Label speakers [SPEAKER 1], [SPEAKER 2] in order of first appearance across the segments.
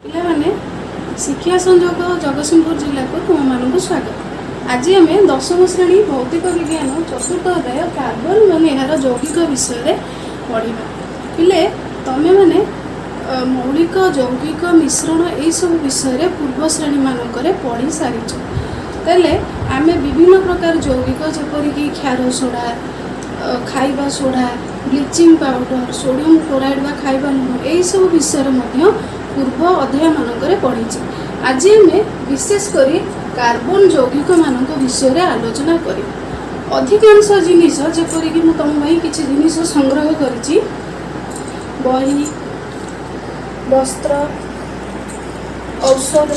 [SPEAKER 1] ପିଲାମାନେ ଶିକ୍ଷା ସଂଯୋଗ ଜଗତସିଂହପୁର ଜିଲ୍ଲାକୁ ତୁମମାନଙ୍କୁ ସ୍ୱାଗତ। ଆଜି ଆମେ ଦଶମ ଶ୍ରେଣୀ ଭୌତିକ ବିଜ୍ଞାନ ଚତୁର୍ଥ ଅଧ୍ୟାୟ କାର୍ବନ ଏବଂ ଏହାର ଯୌଗିକ ବିଷୟରେ ପଢ଼ିବା। ପିଲେ ତମେମାନେ ମୌଳିକ ଯୌଗିକ ମିଶ୍ରଣ ଏହିସବୁ ବିଷୟରେ ପୂର୍ବ ଶ୍ରେଣୀମାନଙ୍କରେ ପଢ଼ି ସାରିଛ। ତାହେଲେ ଆମେ ବିଭିନ୍ନ ପ୍ରକାର ଯୌଗିକ ଯେପରିକି କ୍ଷାର ସୋଡ଼ା, ଖାଇବା soda, bleaching powder, sodium chloride ବା ଖାଇବା ଲୁଣ ଏହିସବୁ ବିଷୟରେ ମଧ୍ୟ ପୂର୍ବ ଅଧ୍ୟାୟମାନଙ୍କରେ ପଢ଼ିଛେ। ଆଜି ଆମେ ବିଶେଷ କରି କାର୍ବନ ଯୌଗିକମାନଙ୍କ ବିଷୟରେ ଆଲୋଚନା କରିବା। ଅଧିକାଂଶ ଜିନିଷ ଯେପରିକି ମୁଁ ତୁମ ପାଇଁ କିଛି ଜିନିଷ ସଂଗ୍ରହ କରିଛି, ବହି, ବସ୍ତ୍ର, ଔଷଧ,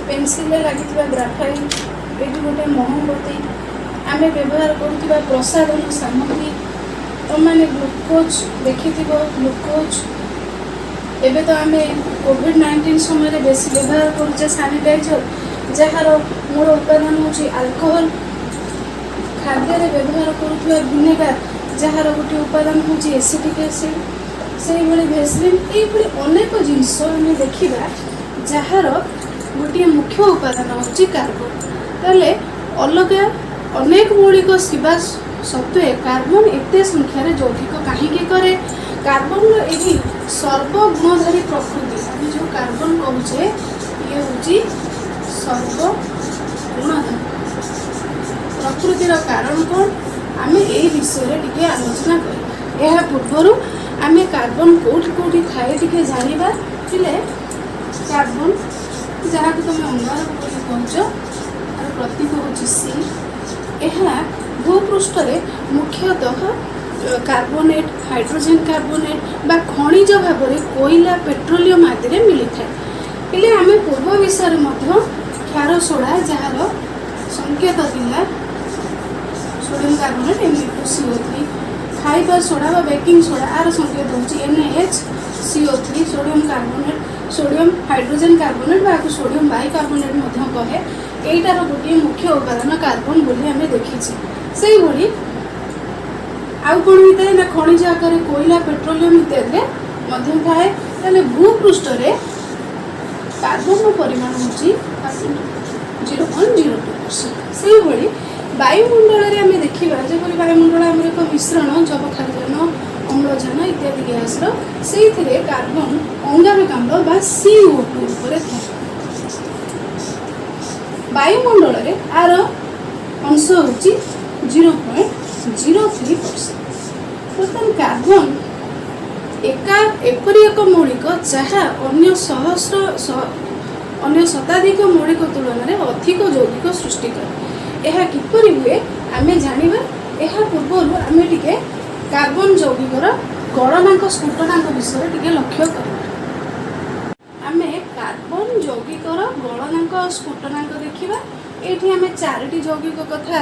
[SPEAKER 1] ପେନସିଲରେ ଲାଗିଥିବା ଗ୍ରାଫାଇଟ୍, ଏଠି ଗୋଟେ ମହମବତୀ, ଆମେ ବ୍ୟବହାର କରୁଥିବା ପ୍ରସାଧନ ସାମଗ୍ରୀ, ତୁମମାନେ ଗ୍ଲୁକୋଜ୍ ଦେଖିଥିବ, ଗ୍ଲୁକୋଜ୍ ଏବେ ତ ଆମେ କୋଭିଡ-19 ସମୟରେ ବେଶୀ ବ୍ୟବହାର କରୁଛେ ସାନିଟାଇଜର, ଯାହାର ମୂଳ ଉପାଦାନ ହେଉଛି ଆଲକୋହଲ। ଖାଦ୍ୟରେ ବ୍ୟବହାର କରୁଥିବା ଭିନେଗାର, ଯାହାର ଗୋଟିଏ ଉପାଦାନ ହେଉଛି ଏସିଟିକ୍ ଏସିଡ୍, ସେଇଭଳି ଭେସଲିନ୍, ଏଇଭଳି ଅନେକ ଜିନିଷ ଆମେ ଦେଖିବା ଯାହାର ଗୋଟିଏ ମୁଖ୍ୟ ଉପାଦାନ ହେଉଛି କାର୍ବନ। ତାହେଲେ ଅଲଗା ଅନେକ ମୌଳିକ ଥିବା ସତ୍ତ୍ୱେ କାର୍ବନ ଏତେ ସଂଖ୍ୟାରେ ଯୌଗିକ କାହିଁକି କରେ? କାର୍ବନର ଏହି ସର୍ବଗୁଣଧାରୀ ପ୍ରକୃତି, ଆମେ ଯେଉଁ କାର୍ବନ କହୁଛେ ଇଏ ହେଉଛି ସର୍ବଗୁଣଧାରୀ ପ୍ରକୃତିର କାରଣ କ'ଣ? ଆମେ ଏହି ବିଷୟରେ ଟିକେ ଆଲୋଚନା କରିବା। ଏହା ପୂର୍ବରୁ ଆମେ କାର୍ବନ କେଉଁଠି କେଉଁଠି ଥାଏ ଟିକେ ଜାଣିବା। ଥିଲେ କାର୍ବନ, ଯାହାକୁ ତୁମେ ଅଙ୍ଗାରକ ବୋଲି କହୁଛ, ତାର ପ୍ରତୀକ ହେଉଛି ସି। ଏହା ଭୂପୃଷ୍ଠରେ ମୁଖ୍ୟତଃ କାର୍ବୋନେଟ୍, ହାଇଡ୍ରୋଜେନ୍ କାର୍ବୋନେଟ୍ ବା ଖଣିଜ ଭାବରେ କୋଇଲା, ପେଟ୍ରୋଲିୟମ ଆଦିରେ ମିଳିଥାଏ। ହେଲେ ଆମେ ପୂର୍ବ ବିଷୟରେ ମଧ୍ୟ କ୍ଷାର ସୋଡ଼ା, ଯାହାର ସଂକେତ ଥିଲା ସୋଡ଼ିୟମ କାର୍ବୋନେଟ୍ NaCO3, ଖାଇବା ସୋଡ଼ା ବା ବେକିଂ ସୋଡ଼ା, ଆର ସଂକେତ ହେଉଛି NaHCO3, sodium carbonate, sodium hydrogen carbonate ବା ଆକୁ ସୋଡ଼ିୟମ ବାଇକାର୍ବୋନେଟ୍ ମଧ୍ୟ କହେ। ଏଇଟାର ଗୋଟିଏ ମୁଖ୍ୟ ଉପାଦାନ କାର୍ବନ ବୋଲି ଆମେ ଦେଖିଛେ। ସେଇଭଳି ଆଉ କ'ଣ ହୋଇଥାଏ ନା ଖଣିଜ ଆକାରରେ କୋଇଲା, ପେଟ୍ରୋଲିୟମ ଇତ୍ୟାଦିରେ ମଧ୍ୟ ଥାଏ। ତାହେଲେ ଭୂପୃଷ୍ଠରେ କାର୍ବନର ପରିମାଣ ହେଉଛି 0.02%। ସେଇଭଳି ବାୟୁମଣ୍ଡଳରେ ଆମେ ଦେଖିବା, ଯେପରି ବାୟୁମଣ୍ଡଳ ଆମର ଏକ ମିଶ୍ରଣ ଯବକ୍ଷାରଜାନ, ଅମ୍ଳଜାନ ଇତ୍ୟାଦି ଗ୍ୟାସର, ସେଇଥିରେ କାର୍ବନ ଅଙ୍ଗାରକାମ୍ଳ ବା CO2 ଉପରେ ଥାଏ। ବାୟୁମଣ୍ଡଳରେ ଆର ଅଂଶ ହେଉଛି 0.03%। ବର୍ତ୍ତମାନ କାର୍ବନ ଏପରି ଏକ ମୌଳିକ ଯାହା ଅନ୍ୟ ଶତାଧିକ ମୌଳିକ ତୁଳନାରେ ଅଧିକ ଯୌଗିକ ସୃଷ୍ଟି କରେ। ଏହା କିପରି ହୁଏ ଆମେ ଜାଣିବା। ଏହା ପୂର୍ବରୁ ଆମେ ଟିକେ କାର୍ବନ ଯୌଗିକର ଗଳନାଙ୍କ ସ୍ଫୁଟନାଙ୍କ ବିଷୟରେ ଟିକେ ଲକ୍ଷ୍ୟ କରିବା। ଆମେ କାର୍ବନ ଯୌଗିକର ଗଳନାଙ୍କ ସ୍ଫୁଟନାଙ୍କ ଦେଖିବା। ଏଇଠି ଆମେ 4ଟି ଯୌଗିକ କଥା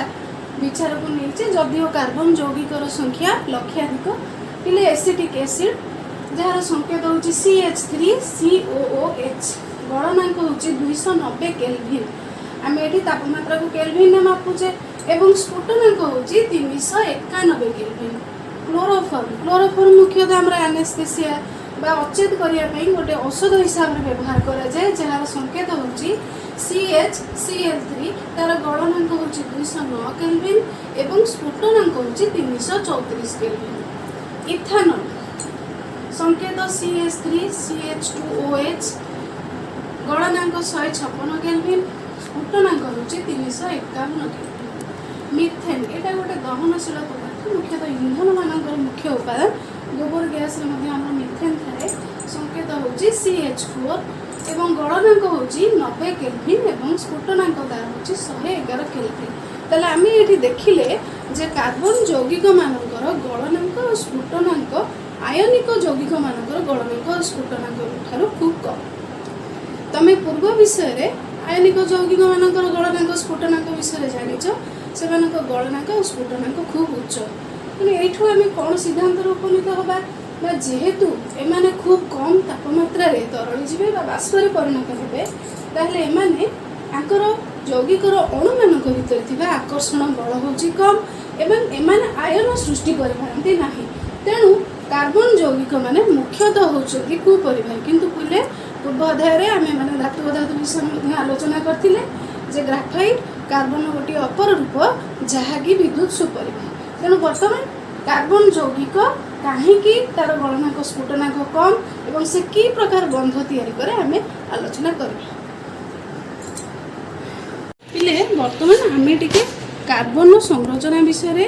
[SPEAKER 1] ବିଚାରକୁ ନେଇଛେ, ଯଦିଓ କାର୍ବନ ଯୌଗିକର ସଂଖ୍ୟା ଲକ୍ଷାଧିକ। ହେଲେ ଏସିଟିକ୍ ଏସିଡ୍, ଯାହାର ସଂକେତ ହେଉଛି CH3COOH, ଗଳନାଙ୍କ ହେଉଛି 290 କେଲଭିନ୍। ଆମେ ଏଠି ତାପମାତ୍ରାକୁ କେଲଭିନ୍ରେ ମାପୁଛେ ଏବଂ ସ୍ଫୁଟନାଙ୍କ ହେଉଛି 391 କେଲଭିନ୍। କ୍ଲୋରୋଫର୍ମ ମୁଖ୍ୟତଃ ଆମର ଆନେସ୍ଥେସିଆ ବା ଅଚେତ କରିବା ପାଇଁ ଗୋଟେ ଔଷଧ ହିସାବରେ ବ୍ୟବହାର କରାଯାଏ, ଯାହାର ସଂକେତ ହେଉଛି CHCl3, ତାର ଗଳନାଙ୍କ ହେଉଛି 209 କେଲଭିନ୍ ଏବଂ ସ୍ଫୁଟନାଙ୍କ ହେଉଛି 334 କେଲଭିନ୍। ଇଥାନଲ, ସଂକେତ CH3CH2OH, ଗଳନାଙ୍କ 156 କେଲଭିନ୍, ସ୍ଫୁଟନାଙ୍କ ହେଉଛି 351 କେଲଭିନ୍। ମିଥେନ୍, ଏଇଟା ଗୋଟେ ଦହନଶୀଳ ପଦାର୍ଥ, ମୁଖ୍ୟତଃ ଇନ୍ଧନମାନଙ୍କର ମୁଖ୍ୟ ଉପାଦାନ। ଗୋବର ଗ୍ୟାସରେ ମଧ୍ୟ ଆମର ମିଥେନ୍ ଥାଏ। ସଂକେତ ହେଉଛି CH4 ଏବଂ ଗଳନାଙ୍କ ହେଉଛି 90 କେଲଭିନ୍ ଏବଂ ସ୍ଫୁଟନାଙ୍କ ତାର ହେଉଛି 111 କେଲଭିନ୍। ତାହେଲେ ଆମେ ଏଠି ଦେଖିଲେ ଯେ କାର୍ବନ ଯୌଗିକମାନଙ୍କର ଗଳନାଙ୍କ ଓ ସ୍ଫୁଟନାଙ୍କ ଆୟନିକ ଯୌଗିକମାନଙ୍କର ଗଳନାଙ୍କ ଓ ସ୍ଫୁଟନାଙ୍କ ଠାରୁ ଖୁବ୍ କମ୍। ତମେ ପୂର୍ବ ବିଷୟରେ ଆୟନିକ ଯୌଗିକମାନଙ୍କର ଗଳନାଙ୍କ ସ୍ଫୁଟନାଙ୍କ ବିଷୟରେ ଜାଣିଛ, ସେମାନଙ୍କ ଗଳନାଙ୍କ ଓ ସ୍ଫୁଟନାଙ୍କ ଖୁବ୍ ଉଚ୍ଚ। ତେଣୁ ଏଇଠୁ ଆମେ କ'ଣ ସିଦ୍ଧାନ୍ତରେ ଉପନୀତ ହେବା ନା ଯେହେତୁ ଏମାନେ ଖୁବ୍ କମ୍ ତାପମାତ୍ରାରେ ତରଳିଯିବେ ବା ବାଷ୍ପରେ ପରିଣତ ହେବେ, ତାହେଲେ ଏମାନେ ତାଙ୍କର ଯୌଗିକର ଅଣୁମାନଙ୍କ ଭିତରେ ଥିବା ଆକର୍ଷଣ ବଳ ହେଉଛି କମ୍ ଏବଂ ଏମାନେ ଆୟନ ସୃଷ୍ଟି କରିପାରନ୍ତି ନାହିଁ। ତେଣୁ କାର୍ବନ ଯୌଗିକ ମାନେ ମୁଖ୍ୟତଃ ହେଉଛନ୍ତି କୁପରିବାହୀ, କିନ୍ତୁ ପିଲେ पूर्व अध्याय आम मैंने धातु पदार्थ विषय आलोचना करते जे ग्राफाइट कार्बन गोटे अपर रूप जहाँकि विद्युत सुपरिमेय। तेणु बर्तमान कार्बन यौगिक कहीं तार गणनांक स्फुटनांक कम एवं से कि प्रकार बंध तैयारी करे आम आलोचना करिबा। पिले बर्तमान आम टिके कार्बन संरचना विषय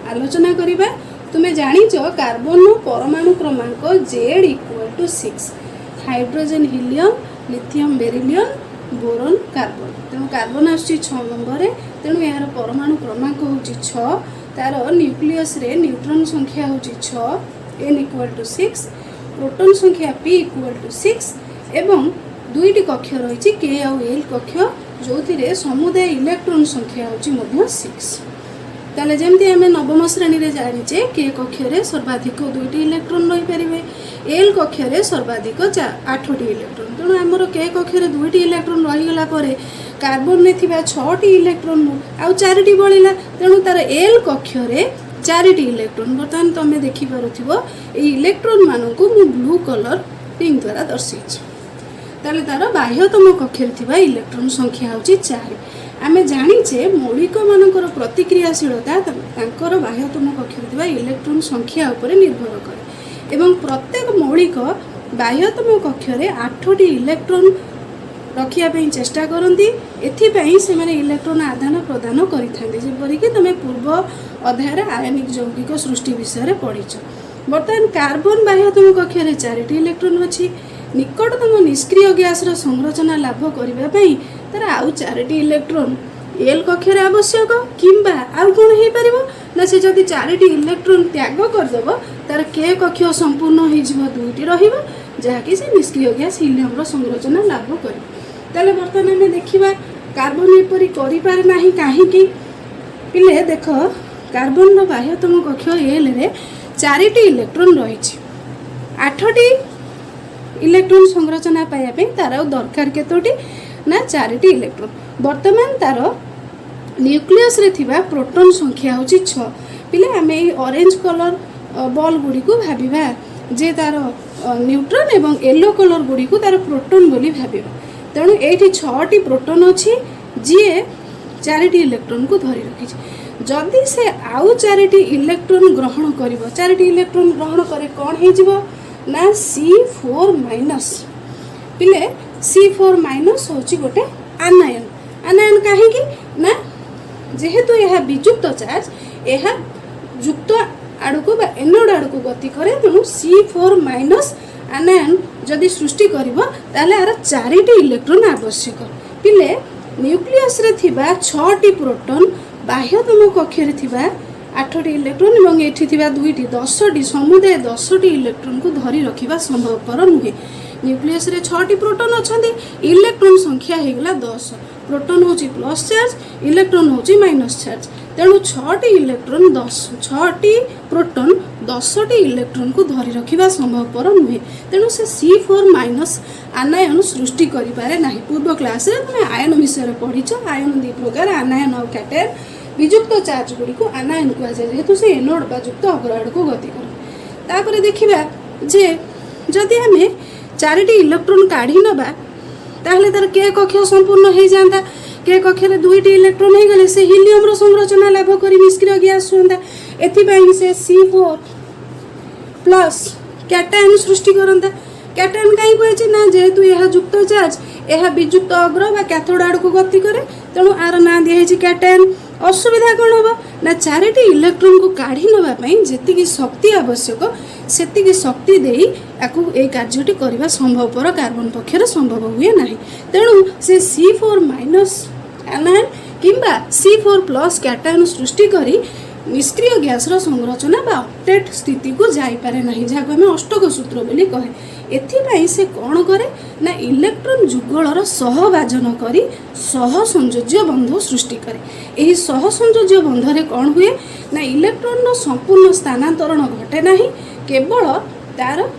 [SPEAKER 1] आलोचना करिबा। तुमे जानिच कार्बन परमाणु क्रमांक Z=6 hydrogen helium lithium beryllium boron carbon. तेणु कार्बन आसुची 6 नंबर। तेणु यार परमाणु क्रमांक होची 6 तार न्यूक्लियस रे न्यूट्रॉन संख्या होची 6 n=6 प्रोटॉन संख्या p=6 एवं दुईटी कक्ष रही k और l कक्ष जो समुदाय इलेक्ट्रॉन संख्या होची मध्य 6। ताले जेमती आम नवम श्रेणी रे जानिचे के कक्ष रे सर्वाधिक 2टी इलेक्ट्रॉन रही पारिबे एल कक्ष रे सर्वाधिक 8टी इलेक्ट्रॉन। तेणु आमर के कक्ष रे 2टी इलेक्ट्रॉन रही गला परे कार्बन में थिबा 6टी इलेक्ट्रॉन आउ 4टी बळिला। तेणु तार एल कक्ष रे 4टी इलेक्ट्रॉन। बर्तमान तुम देखि पारुथिबो ए इलेक्ट्रॉन मानकु मु ब्लू कलर पिंक द्वारा दर्शाइछि। ताले तार बाह्यतम कक्ष रे थिबा इलेक्ट्रॉन संख्या होची 4। आमे जानिचे मौलिक मानकर प्रतिक्रियाशीलता तांकर बाह्यतम कक्ष रे थिबा इलेक्ट्रॉन संख्या उपरे निर्भर करे एवं प्रत्येक मौलिक बाह्यतम कक्ष रे 8टी इलेक्ट्रॉन रखिया पई चेष्टा करंती। एथि पई से माने इलेक्ट्रॉन आदान प्रदान करिथांती जेपरि कि तमे पूर्व अध्याय आयनिक यौगिक सृष्टि विषय पढ़ीच। बर्तमान कार्बन बाह्यतम कक्ष रे 4टी इलेक्ट्रॉन अछि। निकटतम निष्क्रिय गैस रो संरचना लाभ करिबा पई तार आउ 4टी इलेक्ट्रॉन एल कक्ष रे आवश्यक किंबा आउ कोन हे परिबो ना से जदि 4टी इलेक्ट्रॉन त्याग कर देबो तार के कक्ष संपूर्ण हो जिवो 2टी रहिबो जहा कि से निष्क्रिय गैस हीलियम रो संरचना लाभ करिबो। ताले बर्तमान में देखिबा कार्बन एपरि करि पारे नाही काहे कि पिले देख कार्बन रो बाह्यतम कक्ष एल रे 4टी इलेक्ट्रॉन रहिछि 8टी इलेक्ट्रॉन संरचना पाया पे तार दरकार केतोटी ना 4टी इलेक्ट्रॉन। वर्तमान तार न्यूक्लियस रे थिबा प्रोटॉन संख्या होची 6। पिले आमे ऑरेंज कलर बॉल गुडी को भाबिबा जे तार न्यूट्रॉन एवं येलो कलर गुडी को तार प्रोटॉन बोली भाबिबा। तेणु एठी 6टी प्रोटॉन अछि जे 4टी इलेक्ट्रॉन को धरि रखिछि। जदि से आउ 4टी इलेक्ट्रॉन ग्रहण करिवो 4टी इलेक्ट्रॉन ग्रहण करे कोन हे जिवो ना C4- पिले C4- होची गोटे आनायन। आनायन काहे कि ना जेहेतु यह विजुक्त चार्ज यह युक्त आड़को बा एनोड आड़को गति करे तेणु C4- आनायन जदि सृष्टि करिवो ताले आर 4टी इलेक्ट्रॉन आवश्यक। पिले न्यूक्लियस रे थिबा 6टी प्रोटॉन बाह्यतम कक्ष रे थिबा 8टी इलेक्ट्रॉन एवं एठी थिबा 2टी 10टी समुदाय 10टी इलेक्ट्रॉन को धरि रखिबा संभवपर नुहे। न्यूक्लियस रे 6टी प्रोटॉन अछंती इलेक्ट्रॉन संख्या हेगला 10 प्रोटॉन होची प्लस चार्ज इलेक्ट्रॉन होची माइनस चार्ज। तेणु 6टी इलेक्ट्रॉन 6टी प्रोटॉन 10टी इलेक्ट्रॉन को धरि रखिबा संभवपर नुहे। तेणु से C4- आनायन सृष्टि करि पारे नाही। पूर्व क्लास रे तुमे आयन विषय पढ़ीछ। आयन दि प्रकार आनायन और कैटायन। विजुक्त चार्ज गुडी को आनायन कुआ जाय जेहेतु से एनोड बा युक्त अग्रआड़ को गति करे। तापरे देखिबा जे जदि हमें 4टी इलेक्ट्रॉन काढी नबा ताहले तार के कक्ष संपूर्ण हे जांता। के कक्ष रे 2टी इलेक्ट्रॉन हे गले से हीलियम रो संरचना लाभ करी निष्क्रिय गैस होंदा। एथि पई से C4+ कैटायन सृष्टि करंता। कैटायन काई कहछि ना जेहेतु यह युक्त चार्ज यह विजुक्त अग्र बा कैथोड आड़ को गति करे तेणु आर ना दिया है कैटायन। असुविधा कौन हम ना 4टी इलेक्ट्रॉन को काढ़ी नवा पई जेतिकी शक्ति आवश्यक सेतिकी शक्ति देई आकु ए कार्यटी करबा संभवपर कार्बन पक्षर संभव हुए नाही। तेणु से C4- आनायन किंबा C4+ कैटायन सृष्टि करी निष्क्रिय गैस रो संरचना बा ऑक्टेट स्थिति को जाई पारे नाही जाको हम अष्टक सूत्र बोली कहे। एथिपाई से कौन करे ना इलेक्ट्रॉन जुगलर सहभाजन करी सहसंयोज्य बंध सृष्टि करे। यही सहसंयोज्य बंधरे कौन हुए ना इलेक्ट्रॉन संपूर्ण स्थानांतरण घटे नाही केवल तार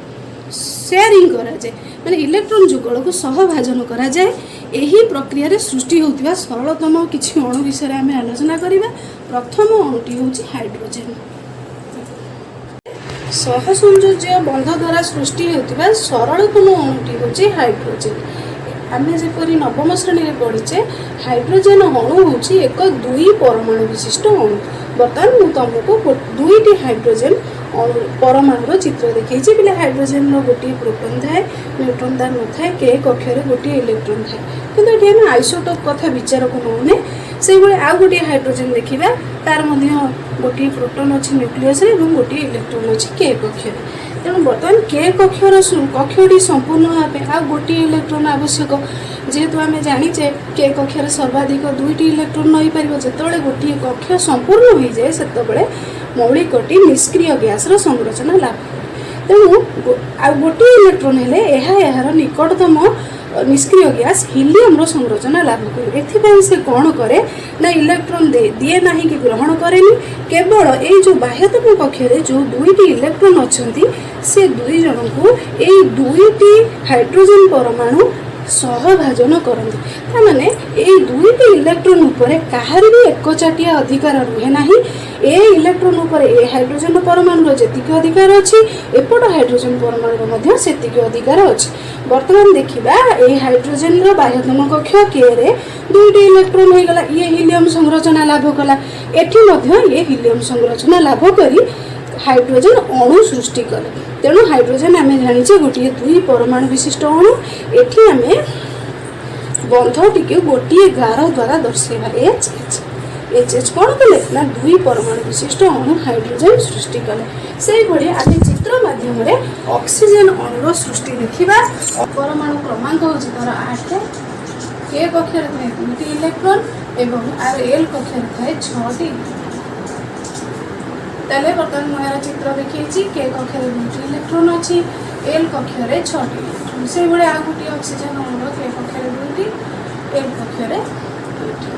[SPEAKER 1] शेयरिंग करा जाए माने इलेक्ट्रॉन जुगल को सहभाजन करा जाए। यही प्रक्रिया रे सृष्टि होतिबा सरलतम किछि अणु विषय आमे आलोचना करिबा। प्रथम अणुटी होछि हाइड्रोजन। सहसंयोज्य बंध द्वारा सृष्टि होता सरलतम अणुटी हूँ हाइड्रोजेन। आम जपरी नवम श्रेणी में पढ़ीचे हाइड्रोजेन अणु हूँ एक दुई परमाणु विशिष्ट अणु। बर्तमान मुझे तुमको दुईटी हाइड्रोजेन परमाणुर चित्र देखी बोले हाइड्रोजेन गोटे प्रोटॉन थाए न्यूट्रॉन तार न थाए के कक्षर गोटे इलेक्ट्रॉन थाए किंतु ये आम आइसोटोप कथा विचार को नौने से भाई आउ गोटे हाइड्रोजेन देखा तार गोटे प्रोटॉन अच्छी न्यूक्लियस और गोटे इलेक्ट्रॉन अच्छी के कक्षर। तेणु बर्तमान के कक्षटी संपूर्ण होगापी आ गोटे इलेक्ट्रॉन आवश्यक जेहेतु आम जाचे के कक्षर सर्वाधिक दुईटी इलेक्ट्रॉन नई पार जो गोटे कक्ष संपूर्ण हो जाए से मौलिकटी निष्क्रिय गैस संरचना लाभ करे। तेणु आ गोटे इलेक्ट्रॉन हेले यार निकटतम निष्क्रिय गैस हिलियम संरचना लाभ करे। एथिपाई से कौन करे ना इलेक्ट्रॉन दिए ना कि ग्रहण करेनि केवल ये जो बाह्यतम कक्षरे जो दुईटी इलेक्ट्रॉन अच्छी से दुई जन को ये दुईटी हाइड्रोजेन परमाणु सहभाजन करते माने ये दुईटी इलेक्ट्रॉन उपर कहार भी एकचाटिया अधिकार रुहे ना ए इलेक्ट्रॉन उपर ए हाइड्रोजेन परमाणु जेतिक अधिकार अच्छी एपट हाइड्रोजेन परमाणु सेतिक अधिकार अच्छी। बर्तमान देखा ये हाइड्रोजेन बाह्यतम कक्ष के रे दुईटी इलेक्ट्रॉन हो गला ये हिलियम संरचना लाभ कला एठी ये हिलियम संरचना लाभ करी हाइड्रोजेन अणु सृष्टि कले। तेणु हाइड्रोजेन आम जाचे गोटे दुई परमाणु विशिष्ट अणु एठी आम बंधटी गोटे गार द्वारा दर्शाइबा एच एच एच एच कौन कले ना दुई परमाणु विशिष्ट अणु हाइड्रोजेन सृष्टि कले। से भाई आम चित्र माध्यम ऑक्सीजन अणुर सृष्टि देखा परमाणु क्रमांक हूँ तार 8 के कक्षर थाए दुईटी इलेक्ट्रॉन एवं आर एल कक्षर थाए 6टी। ताले बर्तमान मुझे चित्र देखी के कक्षर दुईटी इलेक्ट्रॉन अच्छी एल कक्षर 6टी इलेक्ट्रॉन से भाई आ गोटे ऑक्सीजन अणुर के कक्षर दुईटी एल कक्षर 2टी।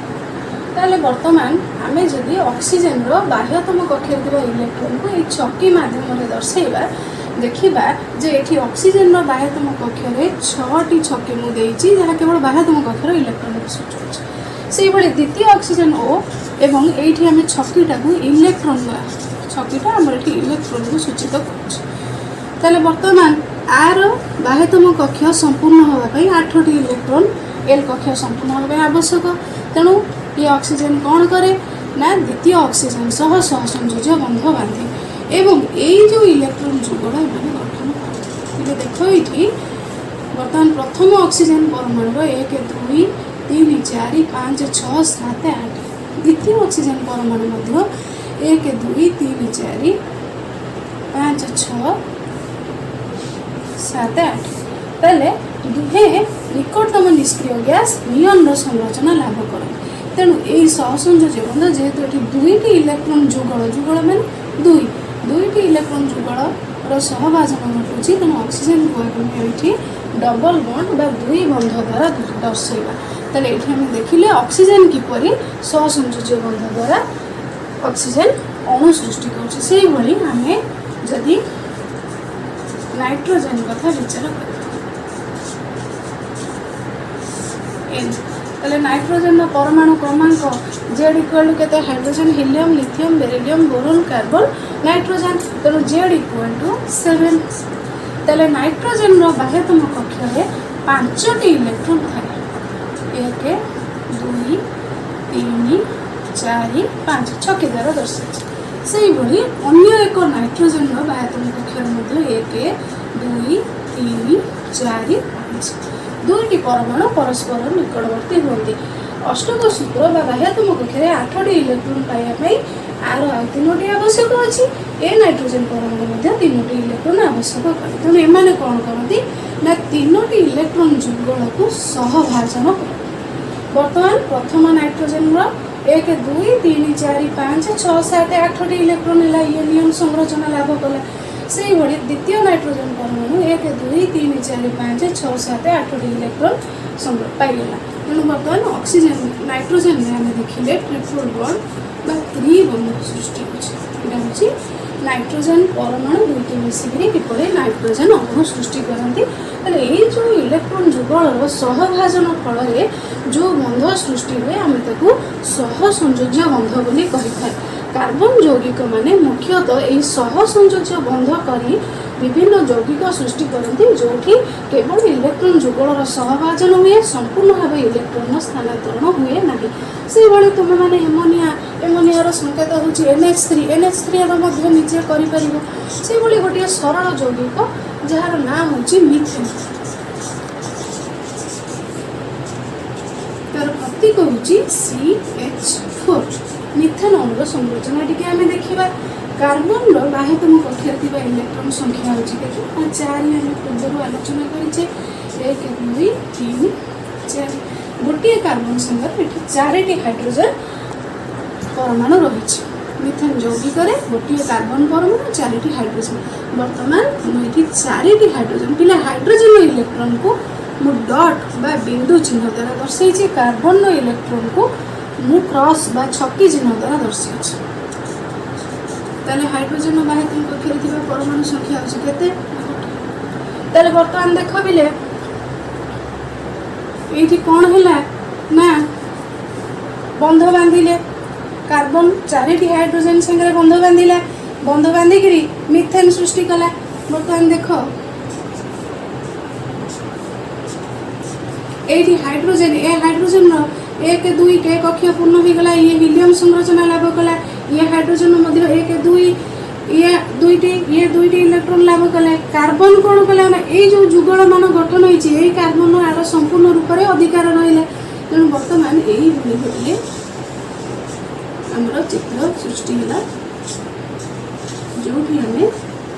[SPEAKER 1] ताले बर्तमान आम जदि ऑक्सीजन बाह्यतम कक्षर इलेक्ट्रॉन को ये छकी माध्यम दर्शाइबा देखा जे ये ऑक्सीजन बाह्यतम कक्षर 6टी छकी मुझे जहाँ केवल बाह्यतम कक्षर इलेक्ट्रॉन को सूचाऊँ से भाई द्वितीय ऑक्सीजन ओ एवं ये आम छकीटा को इलेक्ट्रॉन छकीटा आम इलेक्ट्रॉन को सूचित कर बर्तमान आर बाह्यतम कक्ष संपूर्ण होगापी 8टी इलेक्ट्रॉन एल कक्ष संपूर्ण होगा आवश्यक। तेणु ये ऑक्सीजन कौन करे ना द्वितीय ऑक्सीजन सह सहसंयोज्य बंध बांधे एवं यही जो इलेक्ट्रॉन जुगड़ मैंने गठन कर देख ये बर्तमान प्रथम ऑक्सीजन परमाणु 1 2 3 4 5 6 7 8 द्वितीय ऑक्सीजन परमाणु 1 2 3 4 5 6 7 8 ताले दुहे निकटतम निष्क्रिय गैस नियन संरचना लाभ कर। तेणु यही सहसंयोज्य बंध जेहेतु ये दुईटी इलेक्ट्रॉन जुगल मान दुईटी इलेक्ट्रॉन जुगल सहभाजन घटुची तेणु ऑक्सीजन को ये डबल बॉन्ड बा दुई बंध द्वारा दर्शाइबा। ताले ये आम देखिले ऑक्सीजन किपरि सहसंयोज्य बंध द्वारा ऑक्सीजन अणु सृष्टि कर। से भाई आम जदि नाइट्रोजेन कथा विचार कर नाइट्रोजेन परमाणु क्रमांक जेड इक्वल टू के hydrogen helium lithium beryllium boron carbon nitrogen तेणु जेड इक्वल टू 7। तेल नाइट्रोजेन बाह्यतम कक्षरे 5टी इलेक्ट्रॉन थाए 1 2 3 4 5 छकी द्वारा दर्शाई से भाई अन्य एक नाइट्रोजेन बाह्यतम कक्षर 1 2 3 4 5 दुईटी परमाणु परस्पर निकटवर्ती होती। अष्टक सूत्र बाह्यतम कक्षरे 8टी इलेक्ट्रॉन पाइबापी आर आ 3टी आवश्यक अच्छी ए नाइट्रोजेन परमाणु 3टी इलेक्ट्रॉन आवश्यक करे। तेणु एमाने कौन करती ना 3टी इलेक्ट्रॉन जुगल को सहभाजन कर। बर्तमान प्रथम नाइट्रोजेन 1 2 3 4 5 6 7 8टी इलेक्ट्रॉन है ये नियम संरचना लाभ कला। से भाई द्वितीय नाइट्रोजेन परमाणु 1 2 3 4 5 6 7 8टी इलेक्ट्रॉन संग्रह पाइगला। तेणु बर्तमान ऑक्सीजन नाइट्रोजेन में आम देखिले ट्रिपल बॉन्ड बा त्रिबंध सृष्टि होची नाइट्रोजेन परमाणु दुईटी मिसिक किपरि नाइट्रोजेन अणु सृष्टि करती। ये जो इलेक्ट्रॉन जुगल सहभाजन फल जो बंध सृष्टि हुए आम सहसंयोज्य बंध बोली कही था। कार्बन यौगिक माने मुख्यतः यही सहसंयोज्य बंध करी विभिन्न यौगिक सृष्टि करती जो केवल इलेक्ट्रॉन जुगलर सहभाजन हुए संपूर्ण भाव इलेक्ट्रॉन स्थानांतरण हुए ना से भाई तुम मैंने एमोनिया संकेत हूँ NH3 निजे कर गोटे सरल यौगिक जार ना हूँ मिथेन तार प्रतीक हूँ CH4 मिथेन अणुर संरचना टी आम देखा कार्बन बाह्यतम कक्षा इलेक्ट्रॉन संख्या हूँ देखिए 4 आम पूर्व आलोचना करें 1 2 3 4 गोटे कार्बन संगे 4टी हाइड्रोजन परमाणु रही मिथेन यौगिक गोटे कार्बन परमाणु 4टी हाइड्रोजन बर्तमान ये 4टी हाइड्रोजन पिला हाइड्रोजन इलेक्ट्रॉन को मु डॉट बा बिंदु चिन्ह द्वारा दर्शाई कार्बन इलेक्ट्रॉन को मु क्रॉस बा छकी चिन्ह द्वारा दर्शाई ताले हाइड्रोजन बाह्यतम कक्षा परमाणु संख्या अच्छी केते ताले बर्तमान देख बिले ये कौन है ना बंध बांधिले कार्बन 4टी हाइड्रोजन संगे बंध बांधिला बंध बांधिकी मिथेन सृष्टि कला बर्तमान देख ये हाइड्रोजन हाइड्रोजन 1 2 के कक्षा पूर्ण हो गला ये हीलियम संरचना लाभ कला ये हाइड्रोजन मध्य 1 2 ये दुईटी इलेक्ट्रॉन लाभ कले कार्बन कौन कला ना ये जो जुगल मान गठन होती कार्बन आर संपूर्ण रूप से अधिकार रहा तेणु बर्तमान यही गोटे आमर चित्र सृष्टि है जो आम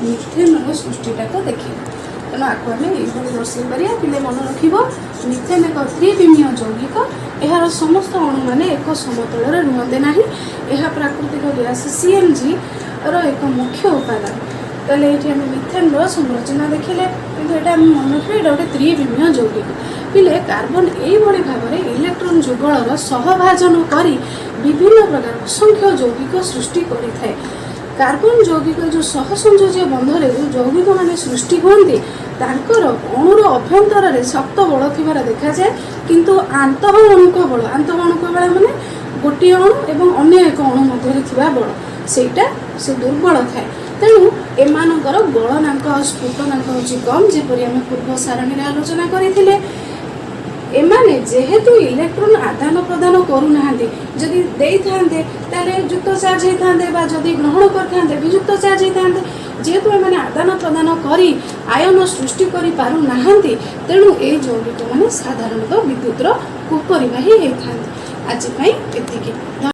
[SPEAKER 1] मिथेन सृष्टिटा को देखा तेणु आपको आम ये दर्शे पारा पिले मन रख मिथेन एक त्रिविमीय यौगिक यार समस्त अणु मैंने एक समतल रुहते ना यह प्राकृतिक गैस CNG एक मुख्य उपादान ताले ये मिथेन संरचना देखिले कि मन रखिए ये गोटे त्रिविमीय यौगिक पिले कार्बन यही भाव में इलेक्ट्रॉन जुगलर सहभाजन करी विभिन्न प्रकार असंख्य यौगिक सृष्टि करें कार्बन यौगिक जो सहसंयोज्य बंधरे जो यौगिक मान सृष्टि होती अणुर अभ्यंतर शक्त बल थी देखा जाए किंतु आंत अणुक बल माने गोटे अणु एवं अन्य एक अणु मध्य बल सेटा से दुर्बल थाए तेणु एमानकर गलनांक स्फुटनांक हूँ कम जपरी आम पूर्व सारणी आलोचना करते एमाने जेहेतु इलेक्ट्रॉन आदान प्रदान करूना जदि देते युक्त चार्ज होता जदि ग्रहण करते वियुक्त चार्ज होता जेहेतु एमाने आदान प्रदान करी आयन सृष्टि करि पारु नाहंती तेणु ए यौगिक माने साधारणतः विद्युतर कुपरिवाही होता आज एतिकी।